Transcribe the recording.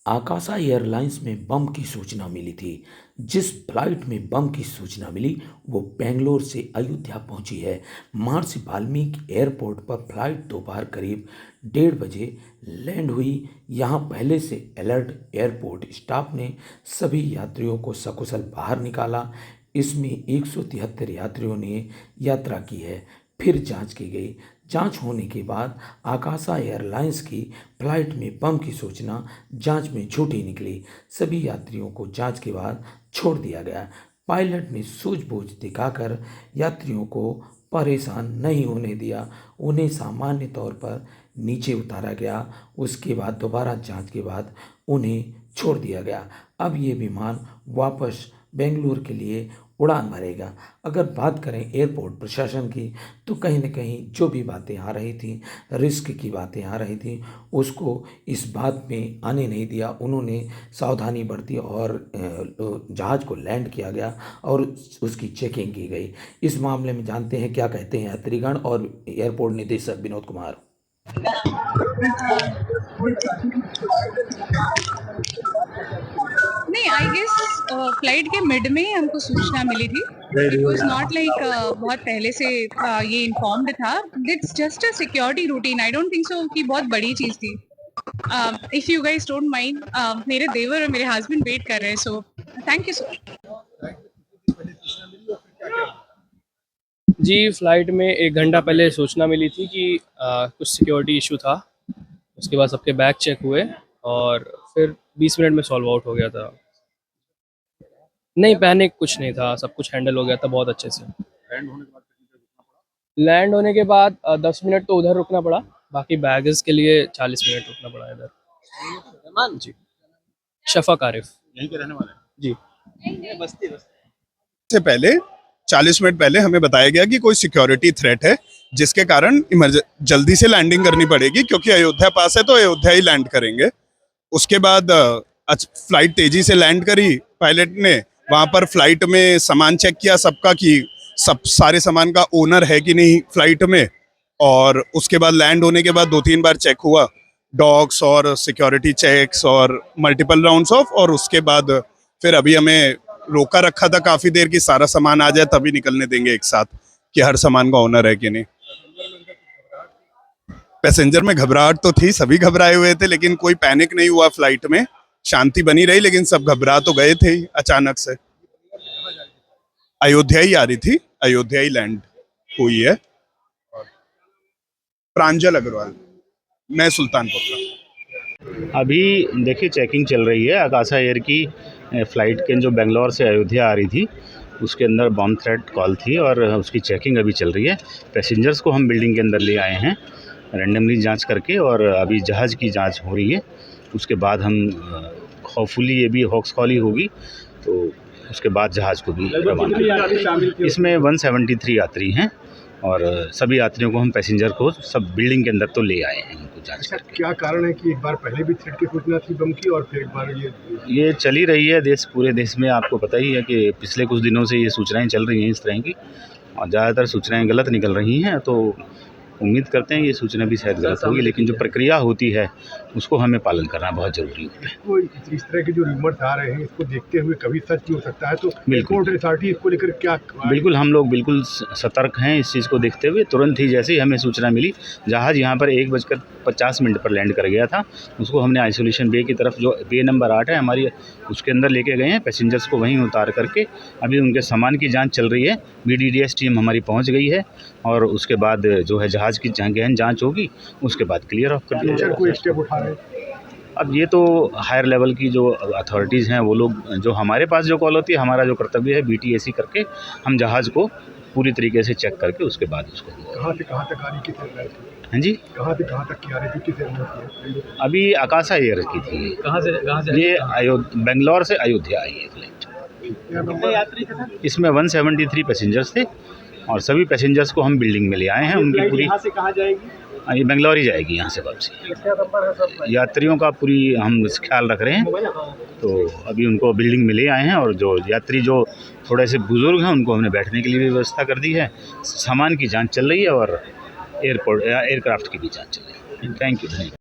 आकाशा airlines में बम की सूचना मिली थी। जिस फ्लाइट में बम की सूचना मिली वो बेंगलोर से अयोध्या पहुंची है। महर्षि वाल्मीकि एयरपोर्ट पर फ्लाइट दोपहर करीब 1:30 बजे लैंड हुई। यहां पहले से अलर्ट एयरपोर्ट स्टाफ ने सभी यात्रियों को सकुशल बाहर निकाला। इसमें 173 यात्रियों ने यात्रा की है। फिर जांच की गई। जांच होने के बाद आकाशा एयरलाइंस की फ्लाइट में बम की सूचना जांच में झूठी निकली। सभी यात्रियों को जांच के बाद छोड़ दिया गया। पायलट ने सूझबूझ दिखाकर यात्रियों को परेशान नहीं होने दिया। उन्हें सामान्य तौर पर नीचे उतारा गया। उसके बाद दोबारा जांच के बाद उन्हें छोड़ दिया गया। अब ये विमान वापस बेंगलुरु के लिए उड़ान भरेगा। अगर बात करें एयरपोर्ट प्रशासन की तो कहीं न कहीं जो भी बातें आ रही थी, रिस्क की बातें आ रही थी, उसको इस बात में आने नहीं दिया। उन्होंने सावधानी बरती और जहाज़ को लैंड किया गया और उसकी चेकिंग की गई। इस मामले में जानते हैं क्या कहते हैं यात्रीगण और एयरपोर्ट निदेशक विनोद कुमार। नहीं, आई गेस फ्लाइट के मिड में ही हमको सूचना मिली थी। इट वाज नॉट लाइक बहुत पहले से ये इन्फॉर्म्ड था। It's just a security routine. I don't think so कि बहुत बड़ी चीज़ थी। If you guys don't mind, मेरे देवर और मेरे हस्बैंड वेट कर रहे हैं, so thank you so much. जी, फ्लाइट में 1 घंटा पहले सूचना मिली थी कि कुछ सिक्योरिटी इशू था। उसके बाद सबके बैग चेक हुए और फिर 20 मिनट में सॉल्व आउट हो गया था। नहीं, पैनिक कुछ नहीं था, सब कुछ हैंडल हो गया था बहुत अच्छे से। लैंड होने के बाद 10 मिनट तो उधर रुकना पड़ा, बाकी बैगेज के लिए 40 मिनट रुकना पड़ा इधर। जी, शफक आरिफ यहीं के रहने वाले हैं। जी। से पहले 40 मिनट पहले हमें बताया गया कि कोई सिक्योरिटी थ्रेट है, जिसके कारण जल्दी से लैंडिंग करनी पड़ेगी, क्योंकि अयोध्या पास है तो अयोध्या ही लैंड करेंगे। उसके बाद फ्लाइट तेजी से लैंड करी। पायलट ने वहां पर फ्लाइट में सामान चेक किया सबका, कि सब सारे सामान का ओनर है कि नहीं फ्लाइट में। और उसके बाद लैंड होने के बाद 2-3 बार चेक हुआ, डॉग्स और सिक्योरिटी चेक्स और मल्टीपल राउंड्स ऑफ। और उसके बाद फिर अभी हमें रोका रखा था काफी देर की सारा सामान आ जाए तभी निकलने देंगे एक साथ, कि हर सामान का ओनर है कि नहीं। पैसेंजर में घबराहट तो थी, सभी घबराए हुए थे, लेकिन कोई पैनिक नहीं हुआ। फ्लाइट में शांति बनी रही, लेकिन सब घबरा तो गए थे ही अचानक से। अयोध्या ही आ रही थी, अयोध्या ही लैंड हुई है। प्रांजल अग्रवाल, मैं सुल्तानपुर का। अभी देखिए चेकिंग चल रही है। आकाशा एयर की फ़्लाइट के जो बेंगलोर से अयोध्या आ रही थी, उसके अंदर बॉम्ब थ्रेट कॉल थी और उसकी चेकिंग अभी चल रही है। पैसेंजर्स को हम बिल्डिंग के अंदर ले आए हैं रैंडमली जांच करके, और अभी जहाज़ की जांच हो रही है। उसके बाद हम होपफुली ये भी हॉक्स कॉल ही होगी, तो उसके बाद जहाज़ को भी रवाना। इसमें 173 यात्री हैं और सभी यात्रियों को हम पैसेंजर को सब बिल्डिंग के अंदर तो ले आए हैं उनको जांच करके। क्या कारण है कि एक बार पहले भी थ्रेट की सूचना थी बम की और फिर एक बार ये चली रही है पूरे देश में। आपको पता ही है कि पिछले कुछ दिनों से ये सूचनाएं चल रही हैं इस तरह की, और ज़्यादातर सूचनाएं गलत निकल रही हैं। तो उम्मीद करते हैं ये सूचना भी शायद गलत होगी, लेकिन जो प्रक्रिया होती है उसको हमें पालन करना बहुत ज़रूरी होता है। इस तरह के जो रूमर्स आ रहे हैं, इसको देखते हुए कभी सच भी हो सकता है, तो बिल्कुल अथॉरिटी इसको लेकर क्या? बिल्कुल, हम लोग बिल्कुल सतर्क हैं इस चीज़ को देखते हुए। तुरंत ही जैसे ही हमें सूचना मिली, जहाज़ यहाँ पर 1:50 पर लैंड कर गया था। उसको हमने आइसोलेशन बे की तरफ, जो बे नंबर 8 है हमारी, उसके अंदर लेके गए हैं। पैसेंजर्स को वहीं उतार करके अभी उनके सामान की जाँच चल रही है। BDDS टीम हमारी पहुँच गई है और उसके बाद जो है जहाज़ की गहन जाँच होगी, उसके बाद क्लियर ऑफ कर दिया जाएगा। कोई स्टेप उठा रहे हैं? अब ये तो हायर लेवल की जो अथॉरिटीज़ हैं वो लोग, जो हमारे पास जो कॉल होती है, हमारा जो कर्तव्य है BTAC करके हम जहाज़ को पूरी तरीके से चेक करके उसके बाद उसको। कहाँ से कहाँ तक आ रही, किस एयरलाइन की? हाँ जी, कहाँ से कहाँ तक की आ रही थी, किस एयरलाइन की? अभी आकाशा एयर की थी। कहाँ से? ये बेंगलोर से अयोध्या आई है फ्लाइट। कितने यात्री थे? इसमें 173 पैसेंजर्स थे और सभी पैसेंजर्स को हम बिल्डिंग में ले आए हैं। उनकी पूरी से कहाँ जाएगी? ये बेंगलोर ही जाएगी यहाँ से वापसी। यात्रियों का पूरी हम ख्याल रख रहे हैं, तो अभी उनको बिल्डिंग में ले आए हैं। और जो यात्री जो थोड़े से बुजुर्ग हैं, उनको हमने बैठने के लिए भी व्यवस्था कर दी है। सामान की जांच चल रही है और एयरक्राफ्ट की भी जांच चल रही है। Thank you.